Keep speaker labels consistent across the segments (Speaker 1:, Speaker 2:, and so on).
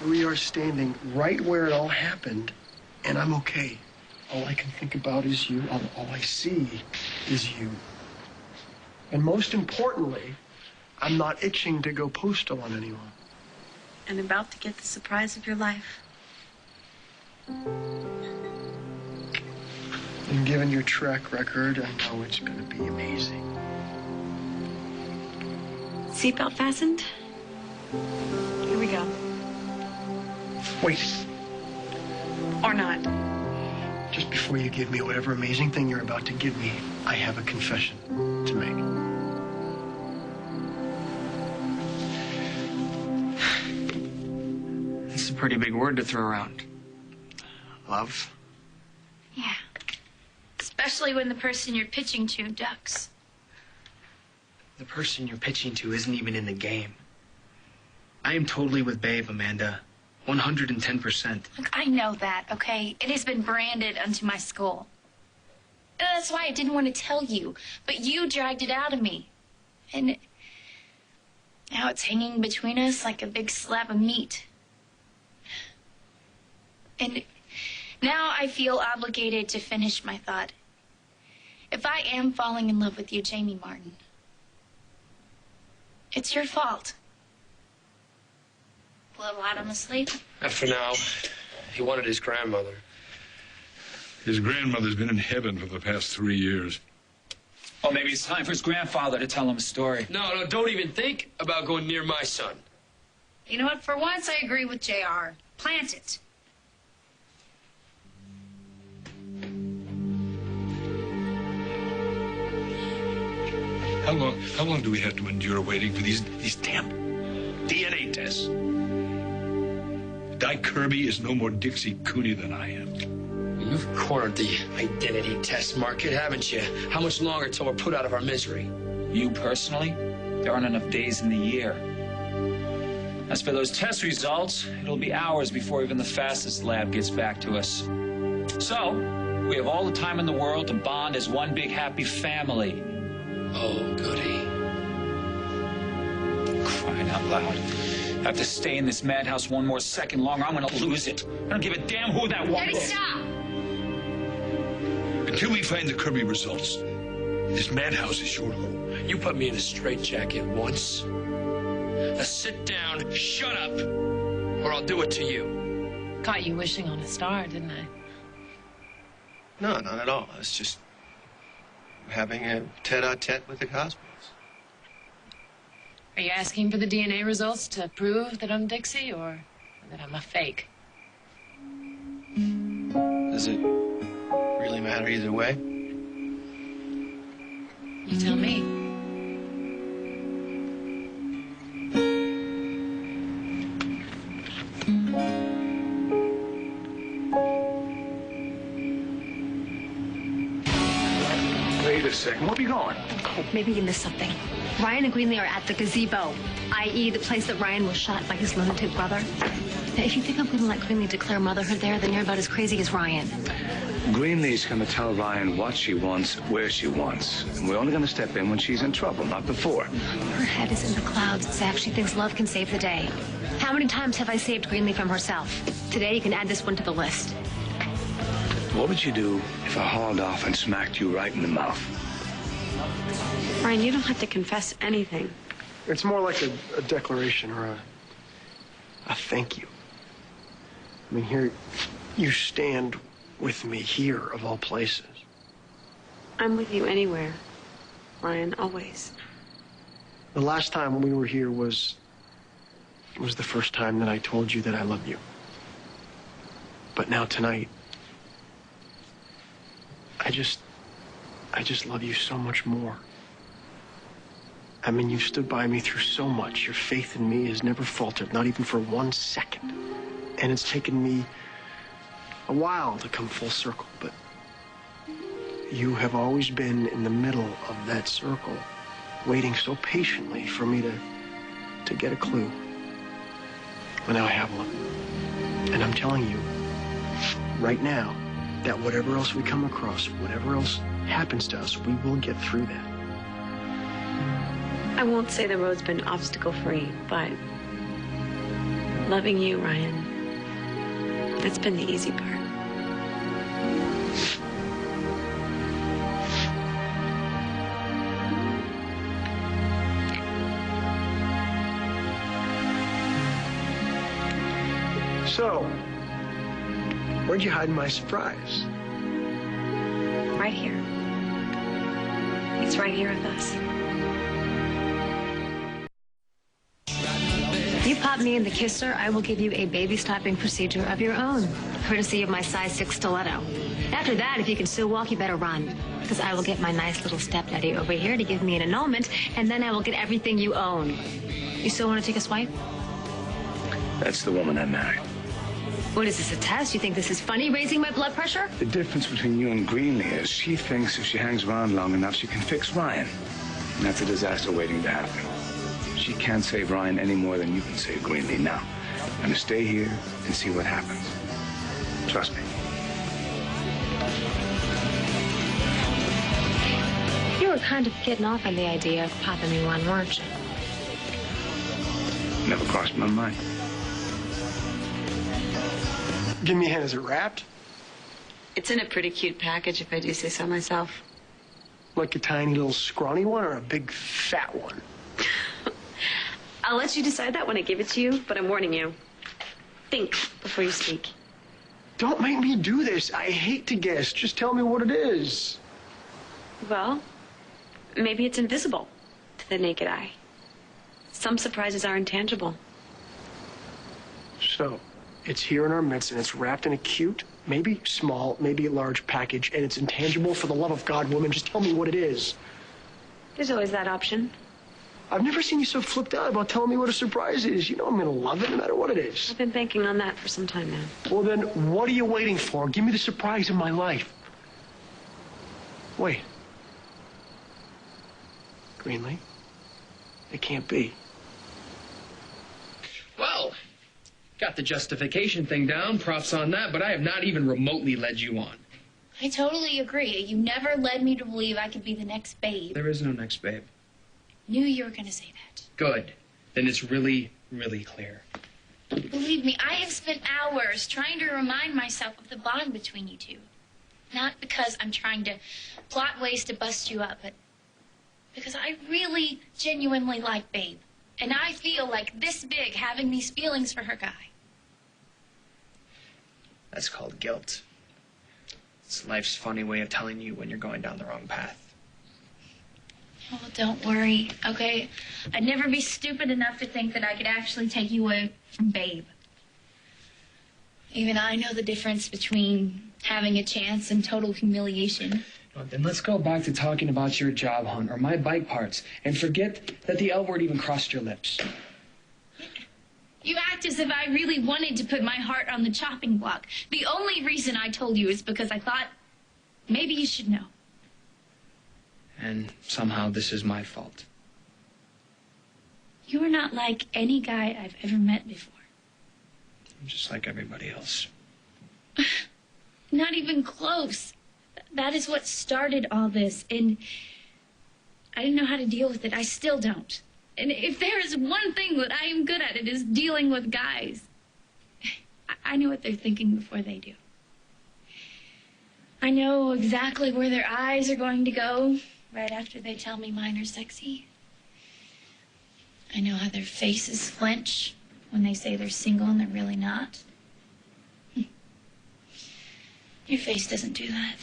Speaker 1: we are standing right where it all happened, and I'm okay. All I can think about is you. All I see is you. And most importantly, I'm not itching to go postal on anyone.
Speaker 2: And about to get the surprise of your life.
Speaker 1: And given your track record, I know it's going to be amazing.
Speaker 2: Seatbelt fastened? Here we go.
Speaker 1: Wait.
Speaker 2: Or not.
Speaker 1: Just before you give me whatever amazing thing you're about to give me, I have a confession to make.
Speaker 3: It's a pretty big word to throw around. Love?
Speaker 2: Yeah. Especially when the person you're pitching to ducks.
Speaker 3: The person you're pitching to isn't even in the game. I am totally with Babe, Amanda. 110%.
Speaker 2: Look, I know that, okay? It has been branded unto my skull. And that's why I didn't want to tell you. But you dragged it out of me. And now it's hanging between us like a big slab of meat. And now I feel obligated to finish my thought. If I am falling in love with you, Jamie Martin, it's your fault. Little Adam asleep?
Speaker 4: Not for now. He wanted his grandmother.
Speaker 5: His grandmother's been in heaven for the past 3 years.
Speaker 6: Oh, maybe it's time for his grandfather to tell him a story.
Speaker 4: No, don't even think about going near my son.
Speaker 2: You know what? For once, I agree with JR. Plant it.
Speaker 5: How long do we have to endure waiting for these damn DNA tests? Dyke Kirby is no more Dixie Cooney than I am.
Speaker 4: You've cornered the identity test market, haven't you? How much longer till we're put out of our misery?
Speaker 6: You personally? There aren't enough days in the year. As for those test results, it'll be hours before even the fastest lab gets back to us. So, we have all the time in the world to bond as one big happy family.
Speaker 4: Oh, goody.
Speaker 6: Crying out loud. I have to stay in this madhouse one more second longer, I'm gonna lose it. I don't give a damn who that was.
Speaker 2: Daddy, stop!
Speaker 5: Until we find the Kirby results, this madhouse is your home.
Speaker 4: You put me in a straitjacket once. Now sit down, shut up, or I'll do it to you.
Speaker 7: Caught you wishing on a star, didn't I?
Speaker 1: No, not at all. It's just having a tete-a-tete with the Cosmos.
Speaker 7: Are you asking for the DNA results to prove that I'm Dixie or that I'm a fake?
Speaker 1: Does it really matter either way?
Speaker 7: You tell me.
Speaker 1: Wait a second. Where are we going?
Speaker 8: Oh, maybe you missed something. Ryan and Greenlee are at the gazebo, i.e. the place that Ryan was shot by his lunatic brother. Now, if you think I'm going to let Greenlee declare motherhood there, then you're about as crazy as Ryan.
Speaker 9: Greenlee's going to tell Ryan what she wants, where she wants. And we're only going to step in when she's in trouble, not before.
Speaker 8: Her head is in the clouds, Zach. She thinks love can save the day. How many times have I saved Greenlee from herself? Today, you can add this one to the list.
Speaker 9: What would you do if I hauled off and smacked you right in the mouth?
Speaker 10: Ryan, you don't have to confess anything.
Speaker 1: It's more like a declaration or a thank you. I mean, here, you stand with me here, of all places.
Speaker 10: I'm with you anywhere, Ryan, always.
Speaker 1: The last time we were here was the first time that I told you that I love you. But now tonight, I just love you so much more. I mean, you've stood by me through so much. Your faith in me has never faltered, not even for 1 second. And it's taken me a while to come full circle, but you have always been in the middle of that circle, waiting so patiently for me to get a clue. But now I have one. And I'm telling you, right now, that whatever else we come across, whatever else happens to us, we will get through that.
Speaker 10: I won't say the road's been obstacle-free, but Loving you, Ryan. That's been the easy part.
Speaker 1: So, where'd you hide my surprise?
Speaker 10: Right here. It's right here with us.
Speaker 8: If you pop me in the kisser, I will give you a baby stopping procedure of your own, courtesy of my size 6 stiletto. After that, if you can still walk, you better run, because I will get my nice little stepdaddy over here to give me an annulment, and then I will get everything you own. You still want to take a swipe?
Speaker 9: That's the woman I married.
Speaker 8: What is this, a test? You think this is funny, raising my blood pressure?
Speaker 9: The difference between you and Greenlee is she thinks if she hangs around long enough, she can fix Ryan. And that's a disaster waiting to happen. She can't save Ryan any more than you can save Greenlee. Now, I'm going to stay here and see what happens. Trust me.
Speaker 8: You were kind of getting off on the idea of popping me one, weren't you?
Speaker 9: Never crossed my mind.
Speaker 1: Give me a hand. Is it wrapped?
Speaker 10: It's in a pretty cute package, if I do say so myself.
Speaker 1: Like a tiny little scrawny one or a big fat one?
Speaker 10: I'll let you decide that when I give it to you, but I'm warning you. Think before you speak.
Speaker 1: Don't make me do this. I hate to guess. Just tell me what it is.
Speaker 10: Well, maybe it's invisible to the naked eye. Some surprises are intangible.
Speaker 1: So, it's here in our midst, and it's wrapped in a cute, maybe small, maybe a large package, and it's intangible. For the love of God, woman, just tell me what it is.
Speaker 10: There's always that option.
Speaker 1: I've never seen you so flipped out about telling me what a surprise is. You know I'm gonna love it no matter what it is.
Speaker 10: I've been banking on that for some time now.
Speaker 1: Well, then, what are you waiting for? Give me the surprise of my life. Wait. Greenlee? It can't be.
Speaker 3: Well, got the justification thing down, props on that, but I have not even remotely led you on.
Speaker 2: I totally agree. You never led me to believe I could be the next Babe.
Speaker 3: There is no next Babe.
Speaker 2: Knew you were going to say that.
Speaker 3: Good. Then it's really, really clear.
Speaker 2: Believe me, I have spent hours trying to remind myself of the bond between you two. Not because I'm trying to plot ways to bust you up, but because I really, genuinely like Babe. And I feel like this big having these feelings for her guy.
Speaker 3: That's called guilt. It's life's funny way of telling you when you're going down the wrong path.
Speaker 2: Oh, don't worry, okay? I'd never be stupid enough to think that I could actually take you away from Babe. Even I know the difference between having a chance and total humiliation.
Speaker 3: Well, then let's go back to talking about your job hunt or my bike parts and forget that the L word even crossed your lips.
Speaker 2: You act as if I really wanted to put my heart on the chopping block. The only reason I told you is because I thought maybe you should know.
Speaker 3: And somehow this is my fault.
Speaker 2: You are not like any guy I've ever met before.
Speaker 3: I'm just like everybody else.
Speaker 2: Not even close. That is what started all this, and I didn't know how to deal with it. I still don't. And if there is one thing that I am good at, it is dealing with guys. I know what they're thinking before they do. I know exactly where their eyes are going to go right after they tell me mine are sexy. I know how their faces flinch when they say they're single and they're really not. Your face doesn't do that.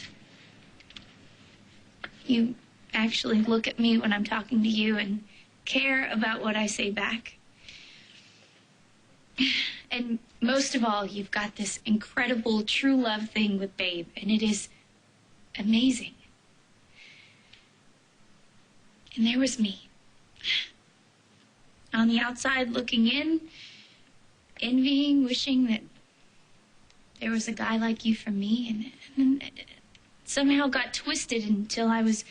Speaker 2: You actually look at me when I'm talking to you and care about what I say back. And most of all, you've got this incredible true love thing with Babe, and it is amazing. And there was me, on the outside looking in, envying, wishing that there was a guy like you for me, and it somehow got twisted until I was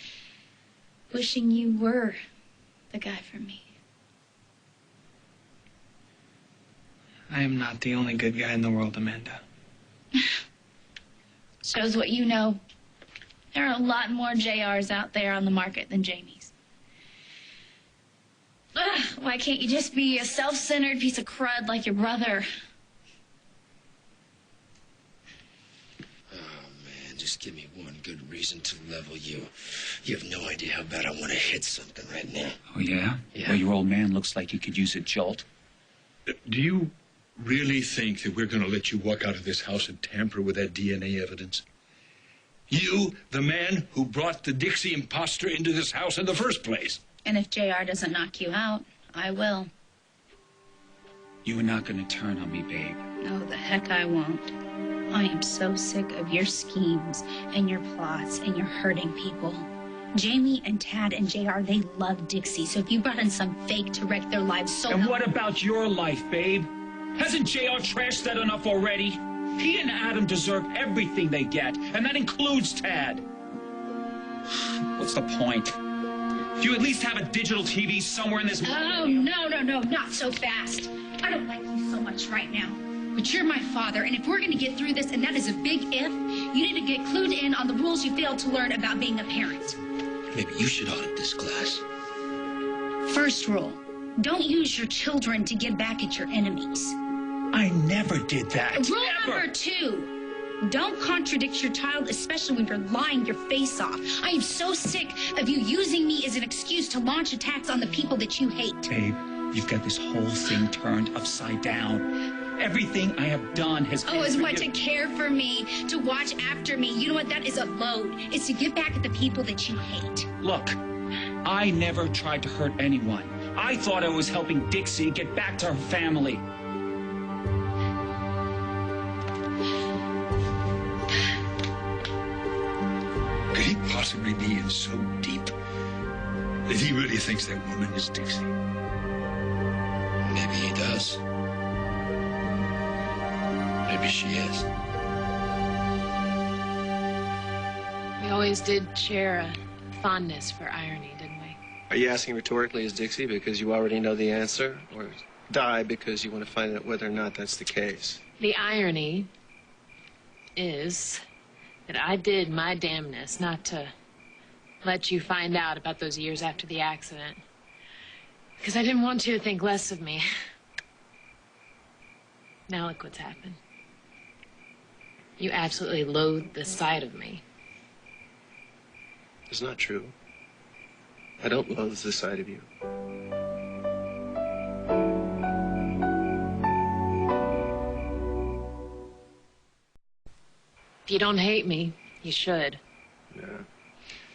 Speaker 2: wishing you were the guy for me.
Speaker 3: I am not the only good guy in the world, Amanda.
Speaker 2: Shows what you know. There are a lot more JRs out there on the market than Jamies. Ugh, Why can't you just be a self-centered piece of crud like your brother?
Speaker 4: Just give me one good reason to level you. You have no idea how bad I want to hit something right now.
Speaker 6: Oh, yeah?
Speaker 4: Yeah.
Speaker 6: Well, your old man looks like he could use a jolt.
Speaker 5: Do you really think that we're going to let you walk out of this house and tamper with that DNA evidence? You, the man who brought the Dixie imposter into this house in the first place.
Speaker 2: And if JR doesn't knock you out, I will.
Speaker 6: You are not going to turn on me, babe.
Speaker 2: No, the heck I won't. I am so sick of your schemes and your plots and your hurting people. Jamie and Tad and JR, they love Dixie, so if you brought in some fake to wreck their lives so...
Speaker 6: And what about your life, babe? Hasn't JR trashed that enough already? He and Adam deserve everything they get, and that includes Tad. What's the point? Do you at least have a digital TV somewhere in this...
Speaker 2: Oh, no, not so fast. I don't like you so much right now. But you're my father, and if we're going to get through this, and that is a big if, you need to get clued in on the rules you failed to learn about being a parent.
Speaker 4: Maybe you should audit this class.
Speaker 2: First rule, don't use your children to get back at your enemies.
Speaker 6: I never did that.
Speaker 2: Rule number 2, don't contradict your child, especially when you're lying your face off. I am so sick of you using me as an excuse to launch attacks on the people that you hate.
Speaker 6: Babe, you've got this whole thing turned upside down. Everything I have done has been
Speaker 2: is
Speaker 6: for
Speaker 2: what,
Speaker 6: you.
Speaker 2: to care for me, to watch after me. You know what? That is a load. It's to get back at the people that you hate.
Speaker 6: Look, I never tried to hurt anyone. I thought I was helping Dixie get back to her family.
Speaker 5: Could he possibly be in so deep that he really thinks that woman is Dixie?
Speaker 4: Maybe he does. Maybe she is.
Speaker 7: We always did share a fondness for irony, didn't we?
Speaker 1: Are you asking rhetorically, is Dixie because you already know the answer? Or die because you want to find out whether or not that's the case?
Speaker 7: The irony is that I did my damnness not to let you find out about those years after the accident. Because I didn't want you to think less of me. Now look what's happened. You absolutely loathe the sight of me.
Speaker 1: It's not true. I don't loathe the sight of you.
Speaker 7: If you don't hate me, you should.
Speaker 1: Yeah.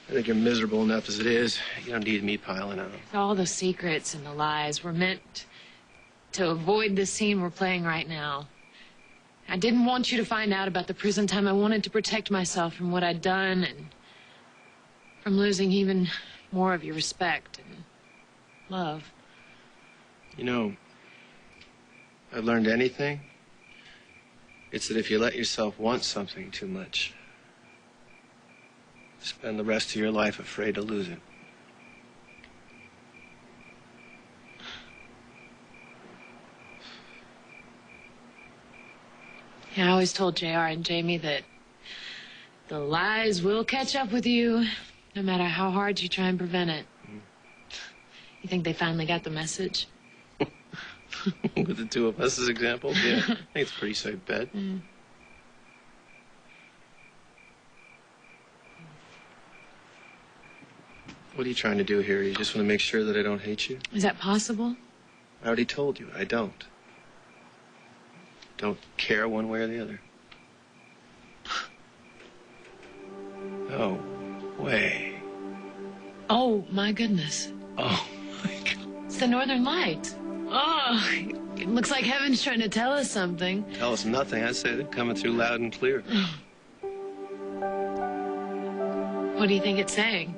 Speaker 1: I think you're miserable enough as it is. You don't need me piling on.
Speaker 7: All the secrets and the lies were meant to avoid the scene we're playing right now. I didn't want you to find out about the prison time. I wanted to protect myself from what I'd done and from losing even more of your respect and love.
Speaker 1: You know, I've learned anything, it's that if you let yourself want something too much, spend the rest of your life afraid to lose it.
Speaker 7: Yeah, I always told JR and Jamie that the lies will catch up with you, no matter how hard you try and prevent it. You think they finally got the message?
Speaker 1: With the two of us as examples, yeah. I think it's a pretty safe bet. What are you trying to do here? You just want to make sure that I don't hate you?
Speaker 7: Is that possible?
Speaker 1: I already told you, I don't. Don't care one way or the other. No way.
Speaker 7: Oh, my goodness.
Speaker 1: Oh, my God.
Speaker 7: It's the Northern Lights. Oh, it looks like heaven's trying to tell us something.
Speaker 1: Tell us nothing. I'd say they're coming through loud and clear.
Speaker 7: What do you think it's saying?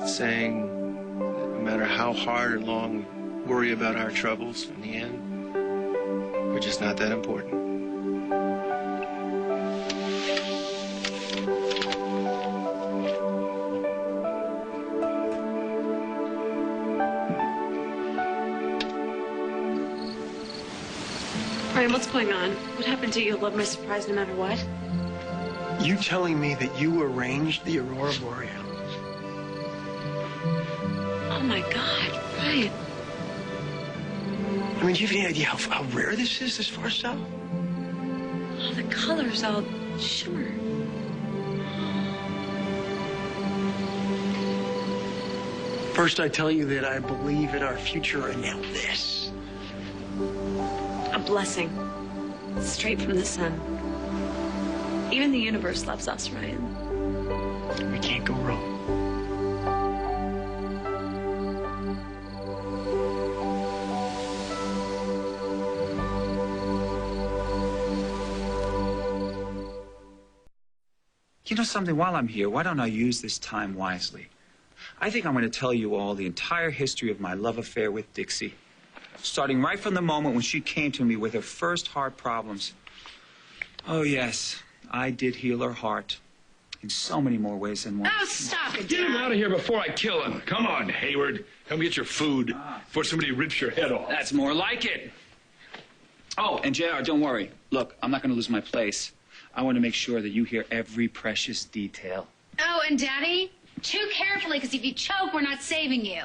Speaker 1: It's saying that no matter how hard or long we worry about our troubles, in the end, we're just not that important.
Speaker 10: Ryan, what's going on? What happened to you? You'll love my surprise no matter what?
Speaker 1: You telling me that you arranged the Aurora Borealis?
Speaker 10: Oh, my God, Ryan.
Speaker 1: I mean, do you have any idea how rare this is, this far south?
Speaker 10: Oh, the colors all shimmer.
Speaker 1: First, I tell you that I believe in our future, and now this.
Speaker 10: A blessing. Straight from the sun. Even the universe loves us, Ryan.
Speaker 1: We can't go wrong.
Speaker 11: You know something, while I'm here, why don't I use this time wisely? I think I'm going to tell you all the entire history of my love affair with Dixie, starting right from the moment when she came to me with her first heart problems. Oh, yes, I did heal her heart in so many more ways than one.
Speaker 2: Oh, stop it,
Speaker 5: Get him
Speaker 2: Dad.
Speaker 5: out of here before I kill him. Come on, Hayward. Come get your food before somebody rips your head off.
Speaker 11: That's more like it. Oh, and JR, don't worry. Look, I'm not going to lose my place. I want to make sure that you hear every precious detail.
Speaker 2: Oh, and Daddy, chew carefully, because if you choke, we're not saving you.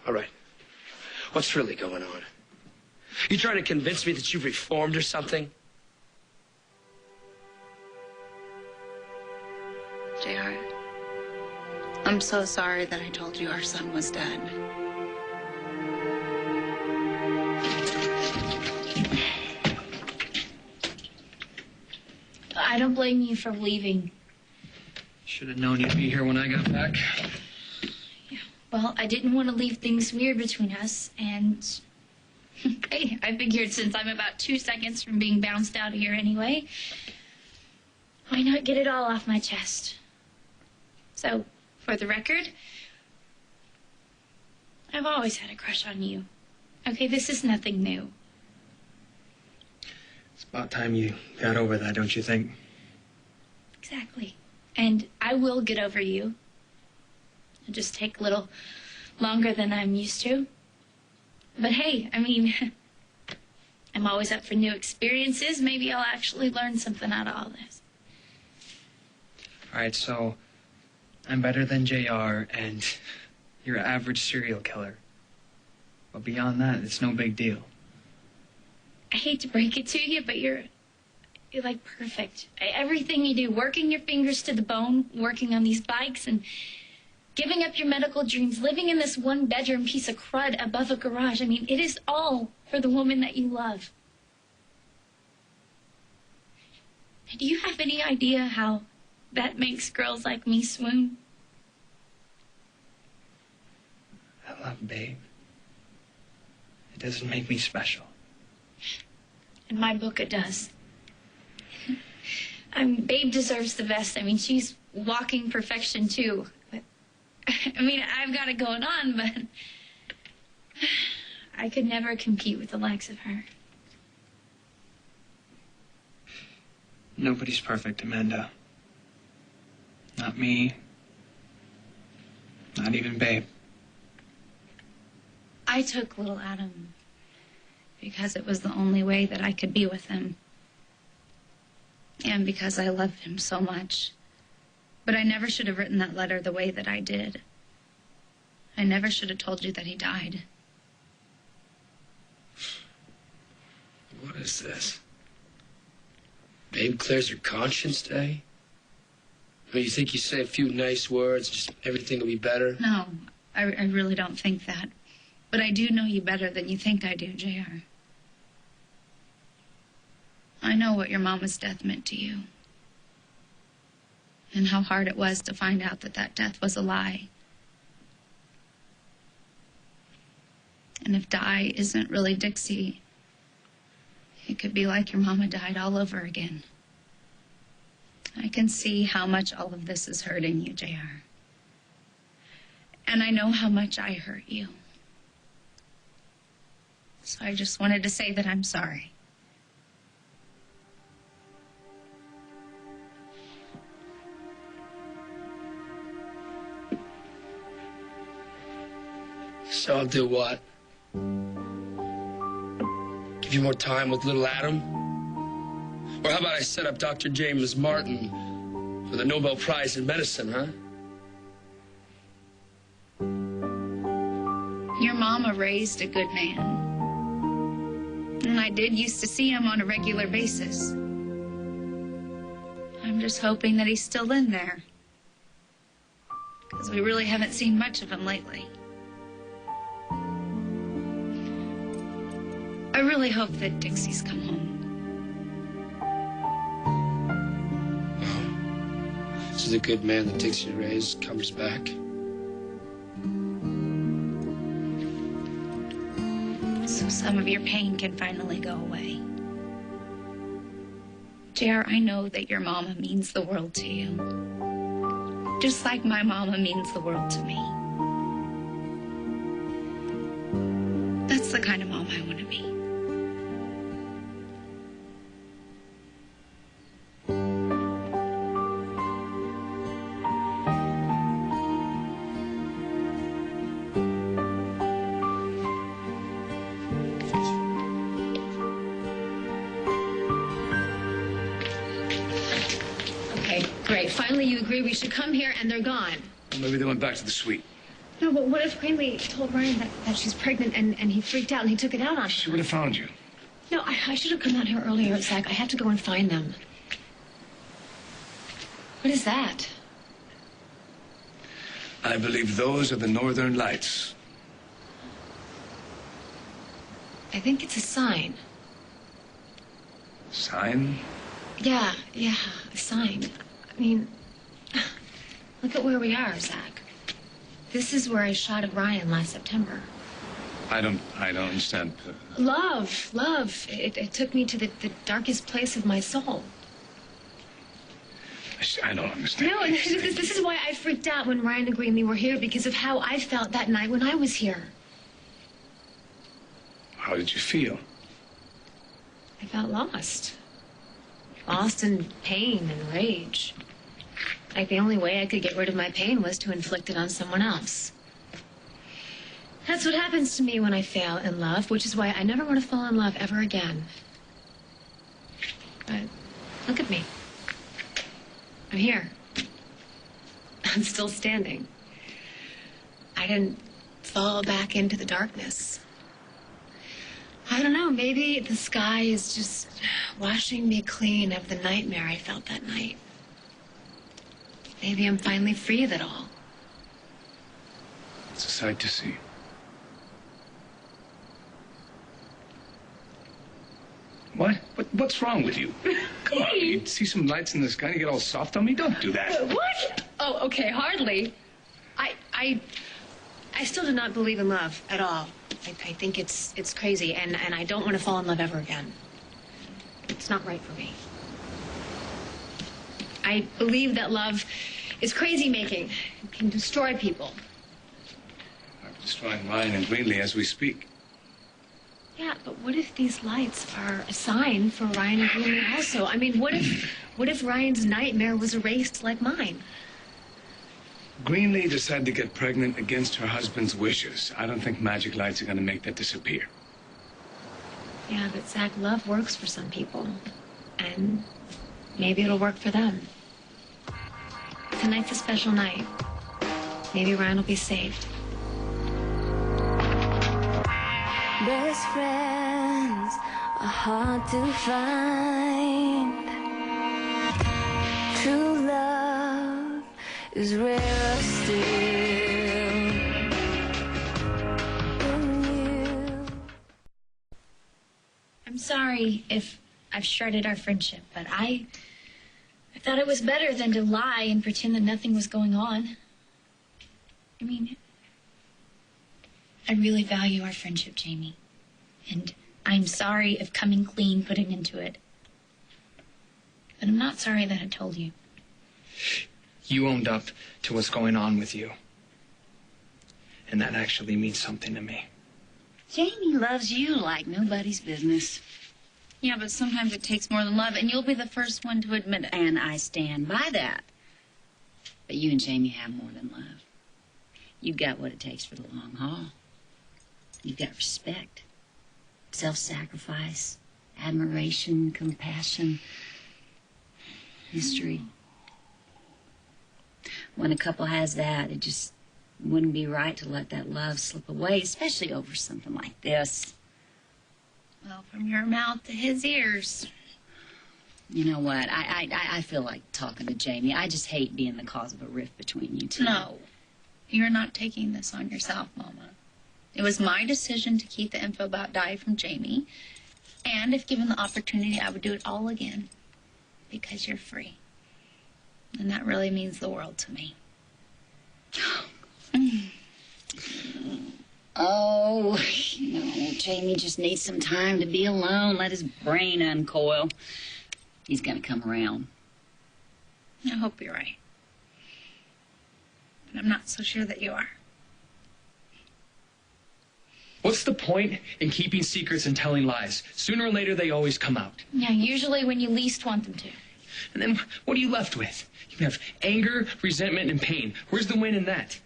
Speaker 3: All right. What's really going on? You trying to convince me that you've reformed or something?
Speaker 12: JR, I'm so sorry that I told you our son was dead.
Speaker 2: I don't blame you for leaving.
Speaker 3: Should have known you'd be here when I got back.
Speaker 2: Well, I didn't want to leave things weird between us, and hey, I figured since I'm about 2 seconds from being bounced out of here anyway, why not get it all off my chest? So, for the record, I've always had a crush on you. Okay, this is nothing new.
Speaker 3: It's about time you got over that, don't you think?
Speaker 2: Exactly. And I will get over you. It'll just take a little longer than I'm used to. But hey, I mean, I'm always up for new experiences. Maybe I'll actually learn something out of all this.
Speaker 3: All right, so I'm better than JR, and you're an average serial killer. But beyond that, it's no big deal.
Speaker 2: I hate to break it to you, but you're like perfect. Everything you do, working your fingers to the bone, working on these bikes, and giving up your medical dreams, living in this one-bedroom piece of crud above a garage. I mean, it is all for the woman that you love. Do you have any idea how that makes girls like me swoon?
Speaker 3: I love Babe. It doesn't make me special.
Speaker 2: In my book, it does. Babe deserves the best. I mean, she's walking perfection, too. But, I mean, I've got it going on, but I could never compete with the likes of her.
Speaker 3: Nobody's perfect, Amanda. Not me. Not even Babe.
Speaker 2: I took little Adam because it was the only way that I could be with him. And because I loved him so much. But I never should have written that letter the way that I did. I never should have told you that he died.
Speaker 4: What is this? Babe clears her conscience day? I mean, you think you say a few nice words, just everything will be better?
Speaker 2: No, I really don't think that. But I do know you better than you think I do, JR. I know what your mama's death meant to you. And how hard it was to find out that that death was a lie. And if Di isn't really Dixie, it could be like your mama died all over again. I can see how much all of this is hurting you, JR. And I know how much I hurt you. So I just wanted to say that I'm sorry.
Speaker 4: So I'll do what? Give you more time with little Adam? Or how about I set up Dr. James Martin for the Nobel Prize in Medicine, huh?
Speaker 2: Your mama raised a good man. And I did used to see him on a regular basis. I'm just hoping that he's still in there. Because we really haven't seen much of him lately. I really hope that Dixie's come home.
Speaker 4: This is a good man that Dixie raised comes back.
Speaker 2: So some of your pain can finally go away. JR, I know that your mama means the world to you. Just like my mama means the world to me. That's the kind of mom I want to be.
Speaker 7: Great. Finally, you agree we should come here, and they're gone.
Speaker 9: Well, maybe they went back to the suite.
Speaker 7: No, but what if Greenlee told Ryan that she's pregnant, and he freaked out and he took it out on her?
Speaker 9: She would have found you.
Speaker 7: No, I should have come out here earlier, Zach. I have to go and find them. What is that?
Speaker 9: I believe those are the Northern Lights.
Speaker 7: I think it's a sign.
Speaker 9: Sign?
Speaker 7: Yeah, a sign. I mean, look at where we are, Zach. This is where I shot at Ryan last September.
Speaker 9: I don't understand.
Speaker 7: Love. It took me to the darkest place of my soul.
Speaker 9: I don't understand.
Speaker 7: No, this is why I freaked out when Ryan and Greenlee were here, because of how I felt that night when I was here.
Speaker 9: How did you feel?
Speaker 7: I felt lost. Lost in pain and rage. Like the only way I could get rid of my pain was to inflict it on someone else. That's what happens to me when I fail in love, which is why I never want to fall in love ever again. But look at me. I'm here. I'm still standing. I didn't fall back into the darkness. I don't know, maybe the sky is just washing me clean of the nightmare I felt that night. Maybe I'm finally free of it all.
Speaker 9: It's a sight to see. What? What's wrong with you? Come on, you see some lights in the sky and you get all soft on me? Don't do that.
Speaker 7: What? Oh, okay, hardly. I still do not believe in love at all. I think it's crazy, and I don't want to fall in love ever again. It's not right for me. I believe that love is crazy-making. It can destroy people.
Speaker 9: I'm destroying Ryan and Greenlee as we speak.
Speaker 7: Yeah, but what if these lights are a sign for Ryan and Greenlee also? I mean, what if Ryan's nightmare was erased like mine?
Speaker 9: Greenlee decided to get pregnant against her husband's wishes. I don't think magic lights are going to make that disappear.
Speaker 7: Yeah, but Zach, love works for some people. And maybe it'll work for them. Tonight's a special night. Maybe Ryan will be saved.
Speaker 13: Best friends are hard to find. True love is rarer still.
Speaker 2: I'm sorry if I've shredded our friendship, but I thought it was better than to lie and pretend that nothing was going on. I mean, I really value our friendship, Jamie. And I'm sorry if coming clean put an end to it. But I'm not sorry that I told you.
Speaker 3: You owned up to what's going on with you. And that actually means something to me.
Speaker 12: Jamie loves you like nobody's business.
Speaker 2: Yeah, but sometimes it takes more than love, and you'll be the first one to admit it.
Speaker 12: And I stand by that. But you and Jamie have more than love. You've got what it takes for the long haul. You've got respect, self-sacrifice, admiration, compassion, history. When a couple has that, it just It wouldn't be right to let that love slip away, especially over something like this.
Speaker 2: Well, from your mouth to his ears.
Speaker 12: You know what? I feel like talking to Jamie. I just hate being the cause of a rift between you two.
Speaker 2: No, you're not taking this on yourself, Mama. It was my decision to keep the info about Di from Jamie. And if given the opportunity, I would do it all again. Because you're free. And that really means the world to me.
Speaker 12: Oh, no, Jamie just needs some time to be alone. Let his brain uncoil. He's gonna come around.
Speaker 2: I hope you're right. But I'm not so sure that you are.
Speaker 3: What's the point in keeping secrets and telling lies? Sooner or later, they always come out.
Speaker 2: Yeah, usually when you least want them to.
Speaker 3: And then what are you left with? You have anger, resentment, and pain. Where's the win in that?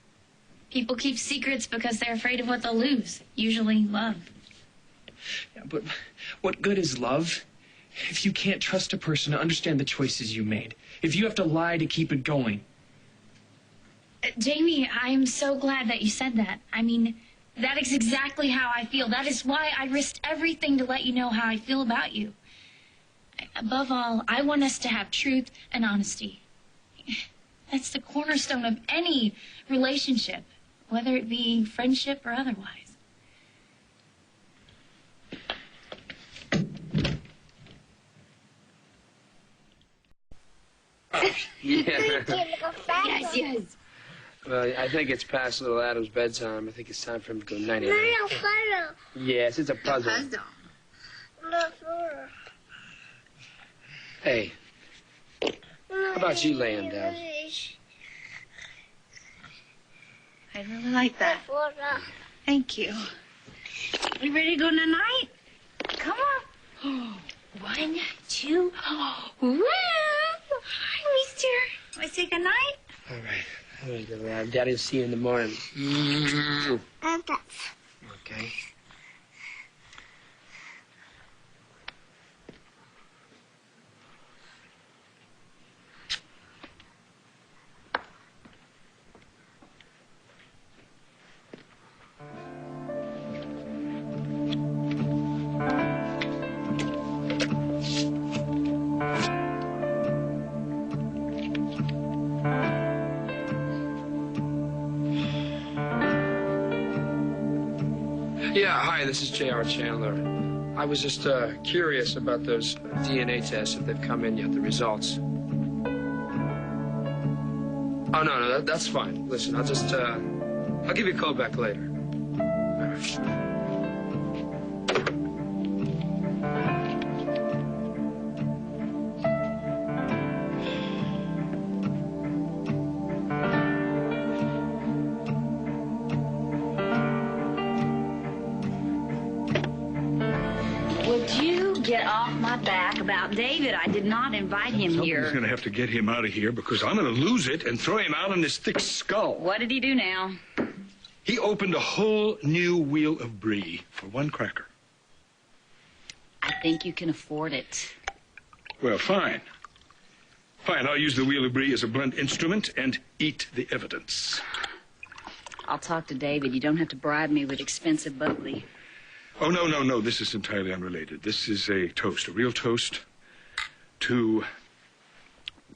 Speaker 2: People keep secrets because they're afraid of what they'll lose. Usually love.
Speaker 3: Yeah, but what good is love if you can't trust a person to understand the choices you made? If you have to lie to keep it going?
Speaker 2: Jamie, I am so glad that you said that. I mean, that is exactly how I feel. That is why I risked everything to let you know how I feel about you. Above all, I want us to have truth and honesty. That's the cornerstone of any relationship, whether it be friendship or otherwise.
Speaker 14: Yes,
Speaker 2: yes.
Speaker 4: Well, I think it's past little Adam's bedtime. I think it's time for him to go nighty-night. Yes, it's a puzzle. Hey, how about you laying down?
Speaker 2: I really like that. Thank you. You ready to go night-night? Come on. 1, 2, woo! Hi, mister. Want to say goodnight?
Speaker 4: All right. I'm gonna go out. Daddy will see you in the morning. Okay. Yeah, hi, this is J.R. Chandler. I was just curious about those DNA tests, if they've come in yet, the results. Oh, no, that's fine. Listen, I'll give you a call back later. All right.
Speaker 12: About David. I did not invite him here.
Speaker 5: Somebody's going to have to get him out of here because I'm going to lose it and throw him out on his thick skull.
Speaker 12: What did he do now?
Speaker 5: He opened a whole new wheel of brie for one cracker.
Speaker 12: I think you can afford it.
Speaker 5: Well, fine. Fine, I'll use the wheel of brie as a blunt instrument and eat the evidence.
Speaker 12: I'll talk to David. You don't have to bribe me with expensive bubbly.
Speaker 5: Oh, no. This is entirely unrelated. This is a toast, a real toast to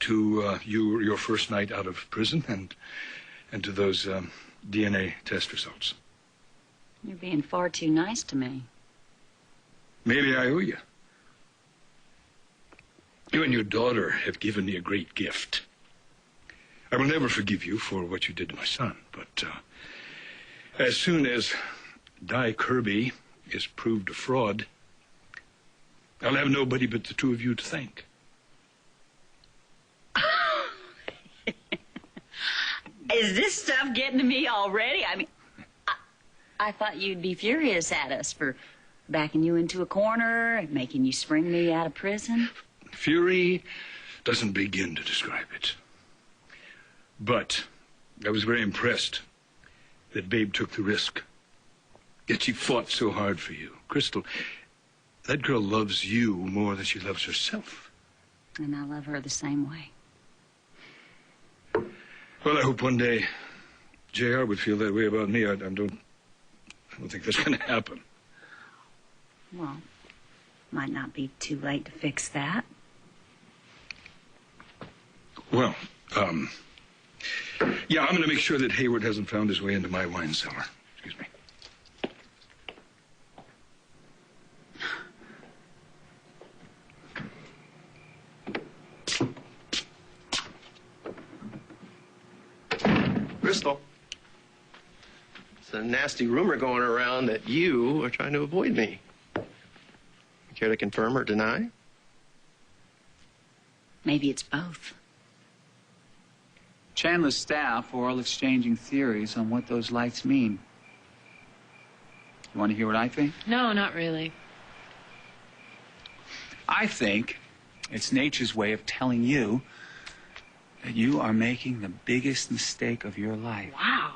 Speaker 5: your first night out of prison and to those DNA test results.
Speaker 12: You're being far too nice to me.
Speaker 5: Maybe I owe you. You and your daughter have given me a great gift. I will never forgive you for what you did to my son, but as soon as Di Kirby is proved a fraud, I'll have nobody but the two of you to thank.
Speaker 12: Is this stuff getting to me already? I mean, I thought you'd be furious at us for backing you into a corner and making you spring me out of prison.
Speaker 5: Fury doesn't begin to describe it. But I was very impressed that Babe took the risk. Yet she fought so hard for you. Crystal, that girl loves you more than she loves herself.
Speaker 12: And I love her the same way.
Speaker 5: Well, I hope one day JR would feel that way about me. I don't think that's going to happen.
Speaker 12: Well, might not be too late to fix that.
Speaker 5: Well, yeah, I'm going to make sure that Hayward hasn't found his way into my wine cellar. Excuse me.
Speaker 1: Bristol. There's a nasty rumor going around that you are trying to avoid me. You care to confirm or deny?
Speaker 12: Maybe it's both.
Speaker 11: Chandler's staff were all exchanging theories on what those lights mean. You want to hear what I think?
Speaker 7: No, not really.
Speaker 11: I think it's nature's way of telling you that you are making the biggest mistake of your life.
Speaker 7: Wow.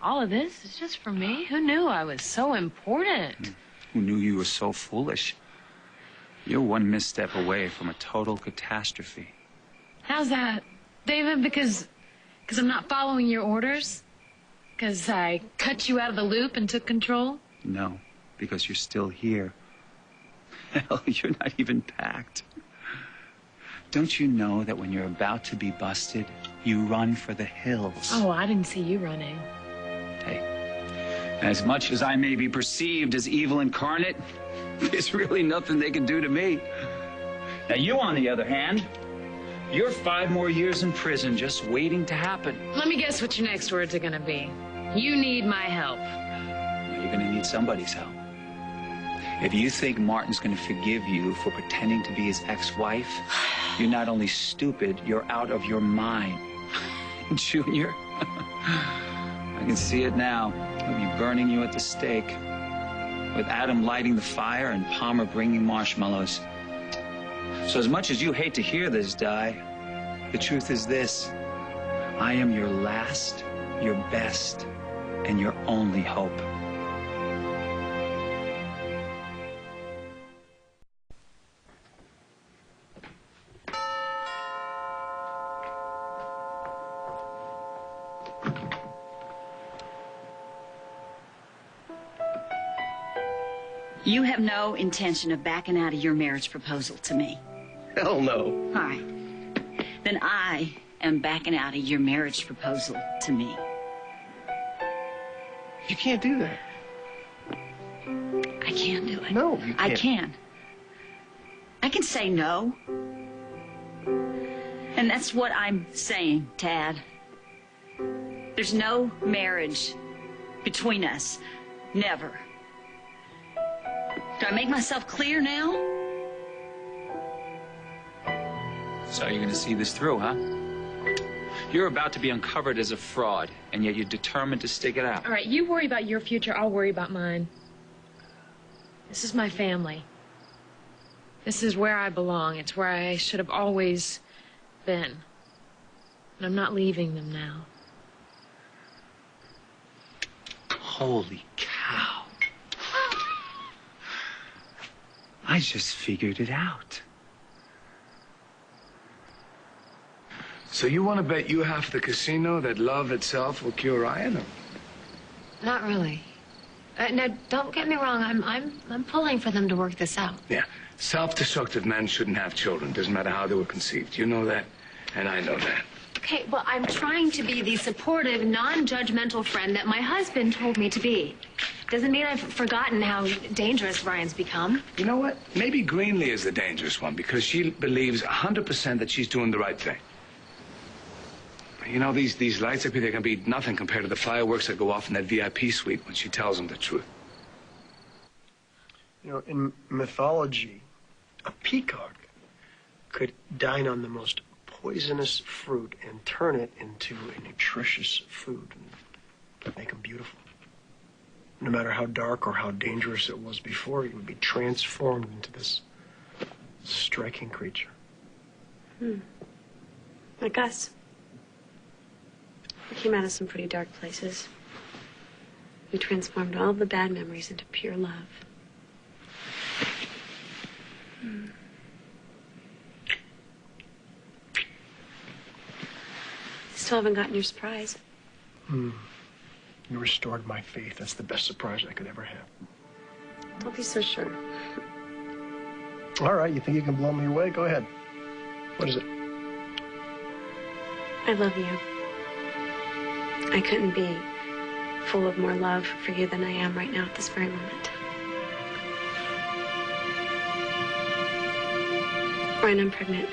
Speaker 7: All of this is just for me? Who knew I was so important?
Speaker 11: Who knew you were so foolish? You're one misstep away from a total catastrophe.
Speaker 7: How's that, David? Because I'm not following your orders? Because I cut you out of the loop and took control?
Speaker 11: No, because you're still here. Hell, you're not even packed. Don't you know that when you're about to be busted, you run for the hills?
Speaker 7: Oh, I didn't see you running.
Speaker 11: Hey, as much as I may be perceived as evil incarnate, there's really nothing they can do to me. Now, you, on the other hand, you're 5 more years in prison just waiting to happen.
Speaker 7: Let me guess what your next words are going to be. You need my help.
Speaker 11: Well, you're going to need somebody's help. If you think Martin's going to forgive you for pretending to be his ex-wife, you're not only stupid, you're out of your mind. Junior, I can see it now. He'll be burning you at the stake, with Adam lighting the fire and Palmer bringing marshmallows. So as much as you hate to hear this, Di, the truth is this. I am your last, your best, and your only hope.
Speaker 12: You have no intention of backing out of your marriage proposal to me.
Speaker 1: Hell no.
Speaker 12: All right. Then I am backing out of your marriage proposal to me.
Speaker 1: You can't do that.
Speaker 12: I can do it.
Speaker 1: No, you can't.
Speaker 12: I can. I can say no. And that's what I'm saying, Tad. There's no marriage between us. Never. Do I make myself clear now?
Speaker 11: So you're going to see this through, huh? You're about to be uncovered as a fraud, and yet you're determined to stick it out.
Speaker 7: All right, you worry about your future, I'll worry about mine. This is my family. This is where I belong. It's where I should have always been. And I'm not leaving them now.
Speaker 11: Holy cow. I just figured it out.
Speaker 9: So you want to bet you half the casino that love itself will cure Ryan?
Speaker 8: Not really. Now, don't get me wrong. I'm pulling for them to work this out.
Speaker 9: Yeah. Self-destructive men shouldn't have children. Doesn't matter how they were conceived. You know that, and I know that.
Speaker 8: Okay, well, I'm trying to be the supportive, non-judgmental friend that my husband told me to be. Doesn't mean I've forgotten how dangerous Ryan's become.
Speaker 9: You know what? Maybe Greenlee is the dangerous one because she believes 100% that she's doing the right thing. You know, these lights up here, they can be nothing compared to the fireworks that go off in that VIP suite when she tells them the truth.
Speaker 1: You know, in mythology, a peacock could dine on the most poisonous fruit and turn it into a nutritious food and make them beautiful. No matter how dark or how dangerous it was before, it would be transformed into this striking creature.
Speaker 10: Like us. We came out of some pretty dark places. We transformed all the bad memories into pure love. Still haven't gotten your surprise.
Speaker 1: You restored my faith. That's the best surprise I could ever have.
Speaker 10: Don't be so sure.
Speaker 1: All right, you think you can blow me away? Go ahead. What is it?
Speaker 10: I love you. I couldn't be full of more love for you than I am right now at this very moment. Ryan, I'm pregnant.